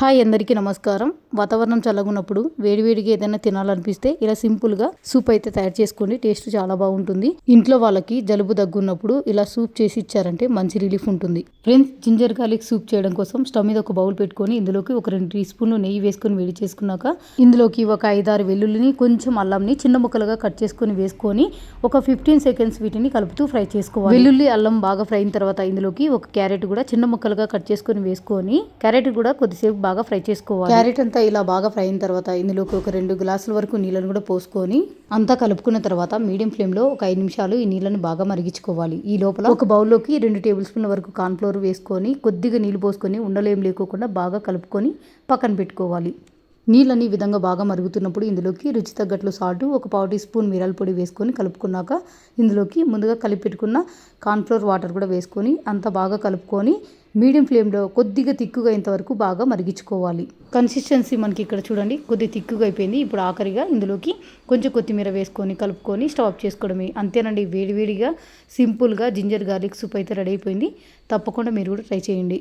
Hi అందరికీ నమస్కారం. వాతావరణం చల్లగున్నప్పుడు వేడివేడిగా ఏదైనా తినాలనిపిస్తే ఇలా సింపుల్గా సూప్ అయితే తయారు చేసుకోండి. టేస్ట్ చాలా బాగుంటుంది. ఇంట్లో వాళ్ళకి జలుబు దగ్గున్నప్పుడు ఇలా సూప్ చేసి ఇచ్చారంటే మంచి రిలీఫ్ ఉంటుంది. ఫ్రెండ్స్, జింజర్ గార్లిక్ సూప్ చేయడం కోసం స్టవ్ మీద ఒక బౌల్ పెట్టుకొని ఇందులోకి ఒక 2 టీ స్పూన్లు నెయ్యి వేసుకొని వేడి చేసుకున్నాక ఇందులోకి ఒక 5-6 వెల్లుల్లిని, కొంచెం అల్లంని చిన్న ముక్కలుగా కట్ చేసుకొని వేసుకొని ఒక 15 సెకండ్స్ వీటిని కలుపుతూ ఫ్రై చేసుకోవాలి. వెల్లుల్లి అల్లం బాగా ఫ్రై అయిన తర్వాత ఇందులోకి ఒక క్యారెట్ కూడా చిన్న ముక్కలుగా కట్ చేసుకొని వేసుకొని క్యారెట్ కూడా కొద్దిసేపు బాగా ఫ్రై చేసుకోవాలి. క్యారెట్ అంతా ఇలా బాగా ఫ్రై అయిన తర్వాత ఇందులోకి ఒక 2 గ్లాసుల వరకు నీళ్ళను కూడా పోసుకొని అంతా కలుపుకున్న తర్వాత మీడియం ఫ్లేమ్ లో ఒక 5 నిమిషాలు ఈ నీళ్ళని బాగా మరిగించుకోవాలి. ఈ లోపల ఒక బౌల్లోకి 2 టేబుల్ స్పూన్ల వరకు కార్న్ ఫ్లోర్ వేసుకొని కొద్దిగా నీళ్ళు పోసుకొని ఉండలేం లేకోకుండా బాగా కలుపుకొని పక్కన పెట్టుకోవాలి. నీళ్ళని ఈ విధంగా బాగా మరుగుతున్నప్పుడు ఇందులోకి రుచి తగ్గట్లు సాల్ట్, ఒక 1/4 టీ స్పూన్ మిరియాల పొడి వేసుకొని కలుపుకున్నాక ఇందులోకి ముందుగా కలిపి పెట్టుకున్న కార్న్ఫ్లోర్ వాటర్ కూడా వేసుకొని అంతా బాగా కలుపుకొని మీడియం ఫ్లేమ్లో కొద్దిగా తిక్కుగా ఇంతవరకు బాగా మరిగించుకోవాలి. కన్సిస్టెన్సీ మనకి ఇక్కడ చూడండి కొద్దిగా తిక్కుగా అయిపోయింది. ఇప్పుడు ఆఖరిగా ఇందులోకి కొంచెం కొత్తిమీర వేసుకొని కలుపుకొని స్టవ్ ఆఫ్ చేసుకోవడమే. అంతేనండి, వేడివేడిగా సింపుల్గా జింజర్ గార్లిక్ సూప్ అయితే రెడీ అయిపోయింది. తప్పకుండా మీరు కూడా ట్రై చేయండి.